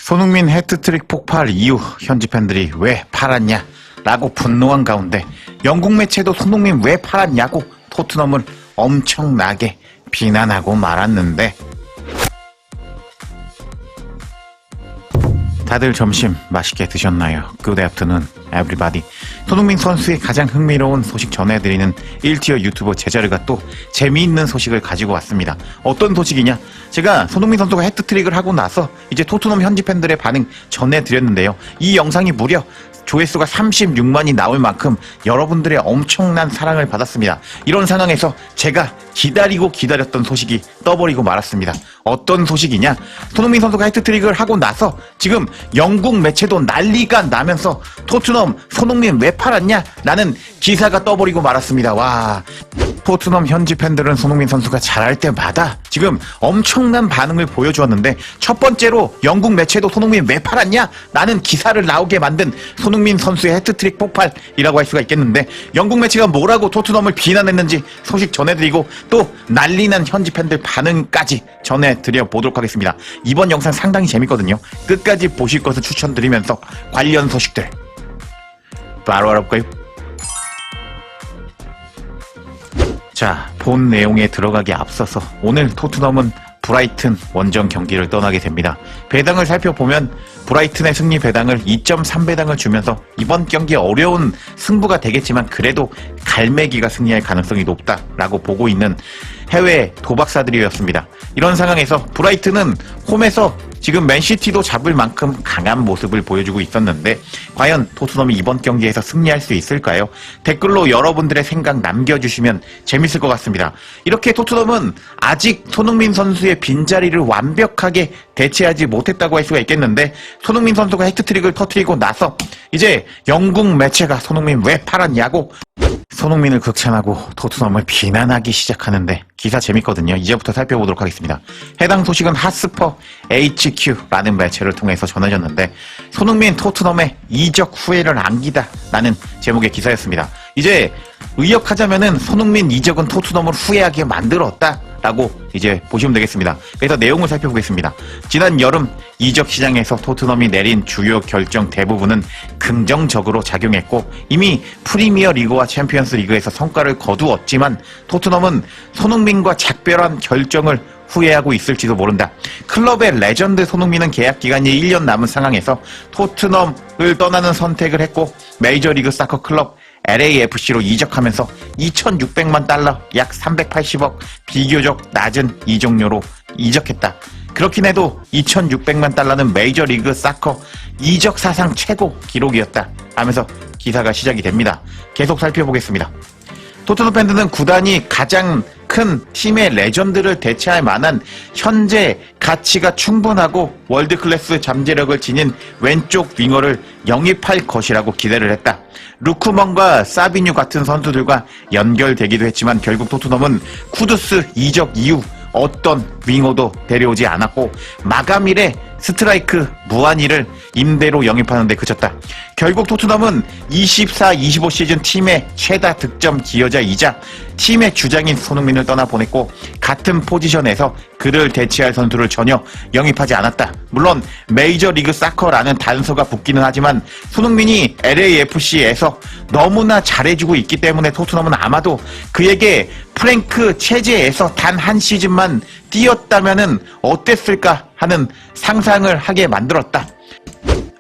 손흥민 해트트릭 폭발 이후 현지 팬들이 왜 팔았냐 라고 분노한 가운데 영국 매체도 손흥민 왜 팔았냐고 토트넘을 엄청나게 비난하고 말았는데, 다들 점심 맛있게 드셨나요? Good afternoon, everybody. 손흥민 선수의 가장 흥미로운 소식 전해드리는 1티어 유튜버 제자르가 또 재미있는 소식을 가지고 왔습니다. 어떤 소식이냐? 제가 손흥민 선수가 해트트릭을 하고 나서 이제 토트넘 현지 팬들의 반응 전해드렸는데요. 이 영상이 무려 조회수가 36만이 나올 만큼 여러분들의 엄청난 사랑을 받았습니다. 이런 상황에서 제가 기다렸던 소식이 떠버리고 말았습니다. 어떤 소식이냐? 손흥민 선수가 해트트릭을 하고 나서 지금 영국 매체도 난리가 나면서 토트넘 손흥민 왜 팔았냐? 라는 기사가 떠버리고 말았습니다. 와, 토트넘 현지 팬들은 손흥민 선수가 잘할 때마다 지금 엄청난 반응을 보여주었는데, 첫 번째로 영국 매체도 손흥민 왜 팔았냐? 라는 기사를 나오게 만든 손흥민 선수의 해트트릭 폭발이라고 할 수가 있겠는데, 영국 매체가 뭐라고 토트넘을 비난했는지 소식 전해드리고 또 난리난 현지 팬들 반응까지 전해드려 보도록 하겠습니다. 이번 영상 상당히 재밌거든요. 끝까지 보실 것을 추천드리면서 관련 소식들 바로 알아볼까요? 자, 본 내용에 들어가기 앞서서 오늘 토트넘은 브라이튼 원정 경기를 떠나게 됩니다. 배당을 살펴보면 브라이튼의 승리 배당을 2.3배당을 주면서 이번 경기 어려운 승부가 되겠지만 그래도 갈매기가 승리할 가능성이 높다라고 보고 있는 해외 도박사들이었습니다. 이런 상황에서 브라이튼은 홈에서 지금 맨시티도 잡을 만큼 강한 모습을 보여주고 있었는데, 과연 토트넘이 이번 경기에서 승리할 수 있을까요? 댓글로 여러분들의 생각 남겨주시면 재밌을 것 같습니다. 이렇게 토트넘은 아직 손흥민 선수의 빈자리를 완벽하게 대체하지 못했다고 할 수가 있겠는데, 손흥민 선수가 해트트릭을 터뜨리고 나서 이제 영국 매체가 손흥민 왜 팔았냐고 손흥민을 극찬하고 토트넘을 비난하기 시작하는데, 기사 재밌거든요. 이제부터 살펴보도록 하겠습니다. 해당 소식은 핫스퍼 HQ라는 매체를 통해서 전해졌는데, 손흥민 토트넘의 이적 후회를 안기다 라는 제목의 기사였습니다. 이제 의역하자면은 손흥민 이적은 토트넘을 후회하게 만들었다 라고 이제 보시면 되겠습니다. 그래서 내용을 살펴보겠습니다. 지난 여름 이적 시장에서 토트넘이 내린 주요 결정 대부분은 긍정적으로 작용했고, 이미 프리미어 리그와 챔피언스 리그에서 성과를 거두었지만 토트넘은 손흥민과 작별한 결정을 후회하고 있을지도 모른다. 클럽의 레전드 손흥민은 계약 기간이 1년 남은 상황에서 토트넘을 떠나는 선택을 했고, 메이저리그 사커 클럽 LAFC로 이적하면서 2,600만 달러, 약 380억, 비교적 낮은 이적료로 이적했다. 그렇긴 해도 2,600만 달러는 메이저리그 사커 이적 사상 최고 기록이었다 하면서 기사가 시작이 됩니다. 계속 살펴보겠습니다. 토트넘 팬들은 구단이 가장 큰 팀의 레전드를 대체할 만한 현재 가치가 충분하고 월드클래스 잠재력을 지닌 왼쪽 윙어를 영입할 것이라고 기대를 했다. 루크먼과 사비뉴 같은 선수들과 연결되기도 했지만 결국 토트넘은 쿠두스 이적 이후 어떤 윙어도 데려오지 않았고, 마가밀의 스트라이크 무한히를 임대로 영입하는 데 그쳤다. 결국 토트넘은 24-25 시즌 팀의 최다 득점 기여자이자 팀의 주장인 손흥민을 떠나보냈고, 같은 포지션에서 그를 대체할 선수를 전혀 영입하지 않았다. 물론 메이저리그 사커라는 단서가 붙기는 하지만 손흥민이 LAFC에서 너무나 잘해주고 있기 때문에 토트넘은 아마도 그에게 프랭크 체제에서 단 한 시즌만 뛰었다면은 어땠을까 하는 상상을 하게 만들었다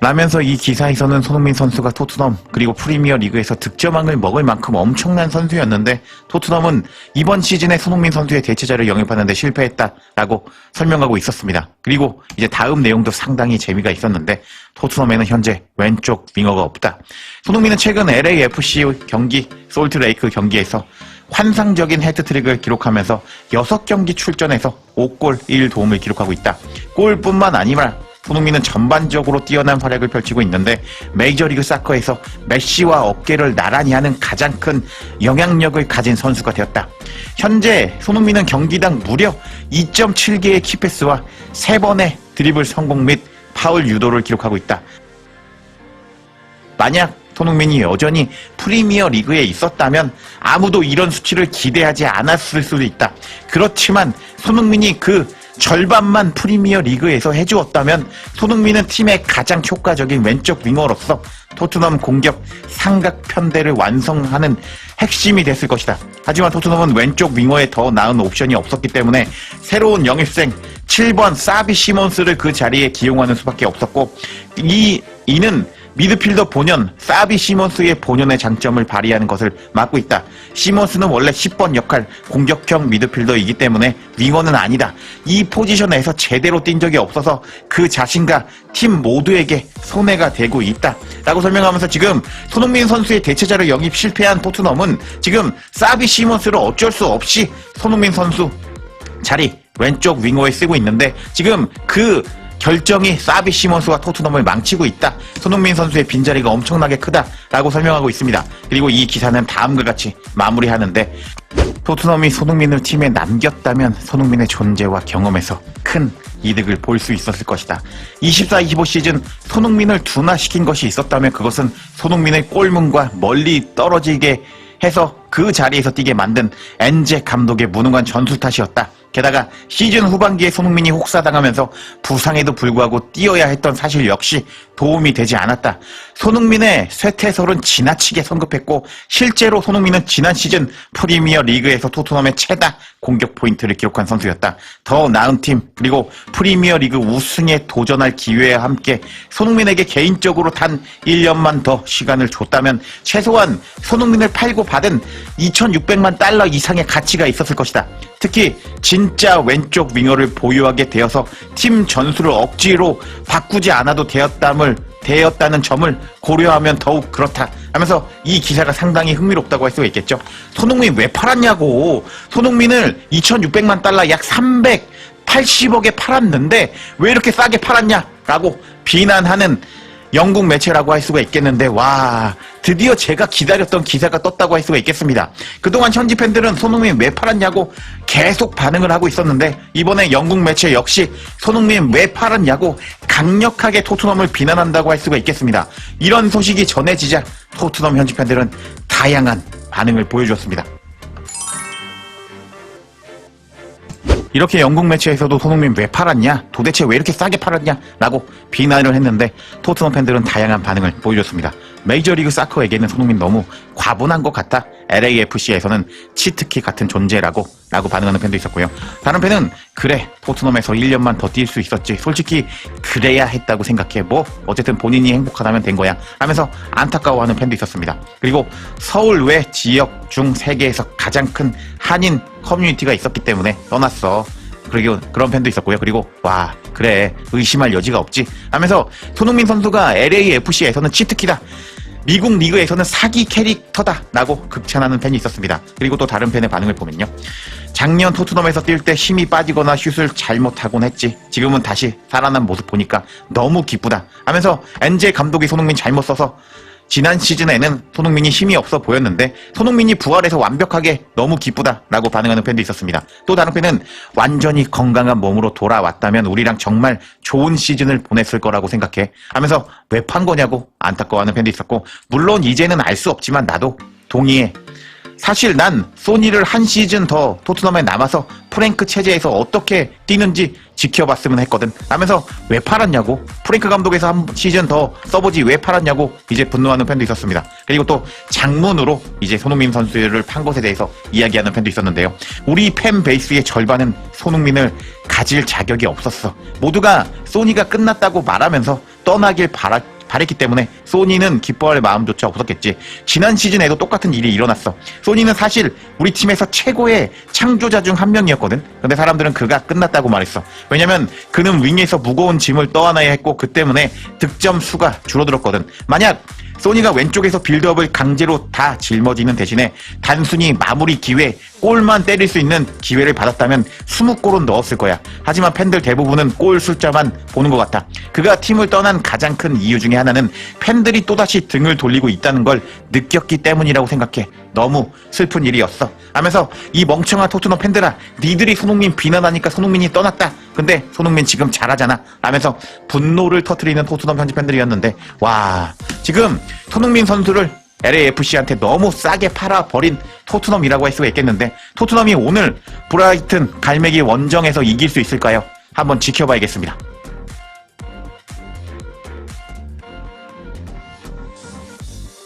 라면서 이 기사에서는 손흥민 선수가 토트넘 그리고 프리미어 리그에서 득점왕을 먹을 만큼 엄청난 선수였는데, 토트넘은 이번 시즌에 손흥민 선수의 대체자를 영입하는 데 실패했다라고 설명하고 있었습니다. 그리고 이제 다음 내용도 상당히 재미가 있었는데, 토트넘에는 현재 왼쪽 윙어가 없다. 손흥민은 최근 LAFC 경기 솔트레이크 경기에서 환상적인 헤트트릭을 기록하면서 6경기 출전해서 5골 1도움을 기록하고 있다. 골뿐만 아니라 손흥민은 전반적으로 뛰어난 활약을 펼치고 있는데, 메이저리그 사커에서 메시와 어깨를 나란히 하는 가장 큰 영향력을 가진 선수가 되었다. 현재 손흥민은 경기당 무려 2.7개의 키패스와 3번의 드리블 성공 및 파울 유도를 기록하고 있다. 만약 손흥민이 여전히 프리미어 리그에 있었다면 아무도 이런 수치를 기대하지 않았을 수도 있다. 그렇지만 손흥민이 그 절반만 프리미어 리그에서 해주었다면 손흥민은 팀의 가장 효과적인 왼쪽 윙어로서 토트넘 공격 삼각 편대를 완성하는 핵심이 됐을 것이다. 하지만 토트넘은 왼쪽 윙어에 더 나은 옵션이 없었기 때문에 새로운 영입생 7번 사비 시몬스를 그 자리에 기용하는 수밖에 없었고, 이는 미드필더 본연 사비 시몬스의 본연의 장점을 발휘하는 것을 막고 있다. 시몬스는 원래 10번 역할 공격형 미드필더이기 때문에 윙어는 아니다. 이 포지션에서 제대로 뛴 적이 없어서 그 자신과 팀 모두에게 손해가 되고 있다 라고 설명하면서, 지금 손흥민 선수의 대체자를 영입 실패한 토트넘은 지금 사비 시몬스를 어쩔 수 없이 손흥민 선수 자리 왼쪽 윙어에 쓰고 있는데, 지금 그 결정이 사비 시몬스와 토트넘을 망치고 있다. 손흥민 선수의 빈자리가 엄청나게 크다라고 설명하고 있습니다. 그리고 이 기사는 다음과 같이 마무리하는데, 토트넘이 손흥민을 팀에 남겼다면 손흥민의 존재와 경험에서 큰 이득을 볼 수 있었을 것이다. 24-25 시즌 손흥민을 둔화시킨 것이 있었다면 그것은 손흥민의 골문과 멀리 떨어지게 해서 그 자리에서 뛰게 만든 엔제 감독의 무능한 전술 탓이었다. 게다가 시즌 후반기에 손흥민이 혹사당하면서 부상에도 불구하고 뛰어야 했던 사실 역시 도움이 되지 않았다. 손흥민의 쇠퇴설은 지나치게 성급했고, 실제로 손흥민은 지난 시즌 프리미어 리그에서 토트넘의 최다 공격 포인트를 기록한 선수였다. 더 나은 팀, 그리고 프리미어 리그 우승에 도전할 기회와 함께 손흥민에게 개인적으로 단 1년만 더 시간을 줬다면 최소한 손흥민을 팔고 받은 2,600만 달러 이상의 가치가 있었을 것이다. 특히 진짜 왼쪽 윙어를 보유하게 되어서 팀 전술을 억지로 바꾸지 않아도 되었다는 점을 고려하면 더욱 그렇다 하면서 이 기사가 상당히 흥미롭다고 할 수가 있겠죠. 손흥민 왜 팔았냐고. 손흥민을 2,600만 달러 약 380억에 팔았는데 왜 이렇게 싸게 팔았냐라고 비난하는 영국 매체라고 할 수가 있겠는데, 와, 드디어 제가 기다렸던 기사가 떴다고 할 수가 있겠습니다. 그동안 현지 팬들은 손흥민 왜 팔았냐고 계속 반응을 하고 있었는데, 이번에 영국 매체 역시 손흥민 왜 팔았냐고 강력하게 토트넘을 비난한다고 할 수가 있겠습니다. 이런 소식이 전해지자 토트넘 현지 팬들은 다양한 반응을 보여주었습니다. 이렇게 영국 매체에서도 손흥민 왜 팔았냐? 도대체 왜 이렇게 싸게 팔았냐? 라고 비난을 했는데, 토트넘 팬들은 다양한 반응을 보여줬습니다. 메이저리그 사커에게는 손흥민 너무 과분한 것 같아. LAFC에서는 치트키 같은 존재라고 반응하는 팬도 있었고요. 다른 팬은 그래, 토트넘에서 1년만 더 뛸 수 있었지. 솔직히 그래야 했다고 생각해. 뭐 어쨌든 본인이 행복하다면 된 거야 하면서 안타까워하는 팬도 있었습니다. 그리고 서울 외 지역 중 세계에서 가장 큰 한인 커뮤니티가 있었기 때문에 떠났어. 그리고 그런 팬도 있었고요. 그리고 와, 그래, 의심할 여지가 없지 하면서 손흥민 선수가 LAFC에서는 치트키다, 미국 리그에서는 사기 캐릭터다 라고 극찬하는 팬이 있었습니다. 그리고 또 다른 팬의 반응을 보면요, 작년 토트넘에서 뛸 때 힘이 빠지거나 슛을 잘못하곤 했지, 지금은 다시 살아난 모습 보니까 너무 기쁘다 하면서, 엔제 감독이 손흥민 잘못 써서 지난 시즌에는 손흥민이 힘이 없어 보였는데 손흥민이 부활해서 완벽하게 너무 기쁘다라고 반응하는 팬도 있었습니다. 또 다른 팬은 완전히 건강한 몸으로 돌아왔다면 우리랑 정말 좋은 시즌을 보냈을 거라고 생각해 하면서 왜 판 거냐고 안타까워하는 팬도 있었고, 물론 이제는 알 수 없지만 나도 동의해. 사실 난 소니를 한 시즌 더 토트넘에 남아서 프랭크 체제에서 어떻게 뛰는지 지켜봤으면 했거든 하면서 왜 팔았냐고, 프랭크 감독에서 한 시즌 더 써보지 왜 팔았냐고 이제 분노하는 팬도 있었습니다. 그리고 또 장문으로 이제 손흥민 선수를 판 것에 대해서 이야기하는 팬도 있었는데요. 우리 팬 베이스의 절반은 손흥민을 가질 자격이 없었어. 모두가 소니가 끝났다고 말하면서 떠나길 바랬기 때문에 소니는 기뻐할 마음조차 없었겠지. 지난 시즌에도 똑같은 일이 일어났어. 소니는 사실 우리 팀에서 최고의 창조자 중 한 명이었거든. 근데 사람들은 그가 끝났다고 말했어. 왜냐면 그는 윙에서 무거운 짐을 떠안아야 했고 그 때문에 득점 수가 줄어들었거든. 만약 소니가 왼쪽에서 빌드업을 강제로 다 짊어지는 대신에 단순히 마무리 기회, 골만 때릴 수 있는 기회를 받았다면 20골은 넣었을 거야. 하지만 팬들 대부분은 골 숫자만 보는 것 같아. 그가 팀을 떠난 가장 큰 이유 중에 하나는 팬들이 또다시 등을 돌리고 있다는 걸 느꼈기 때문이라고 생각해. 너무 슬픈 일이었어 하면서, 이 멍청한 토트넘 팬들아, 니들이 손흥민 비난하니까 손흥민이 떠났다. 근데 손흥민 지금 잘하잖아 하면서 분노를 터뜨리는 토트넘 현지 팬들이었는데, 와, 지금 손흥민 선수를 LAFC한테 너무 싸게 팔아버린 토트넘이라고 할 수가 있겠는데 토트넘이 오늘 브라이튼 갈매기 원정에서 이길 수 있을까요? 한번 지켜봐야겠습니다.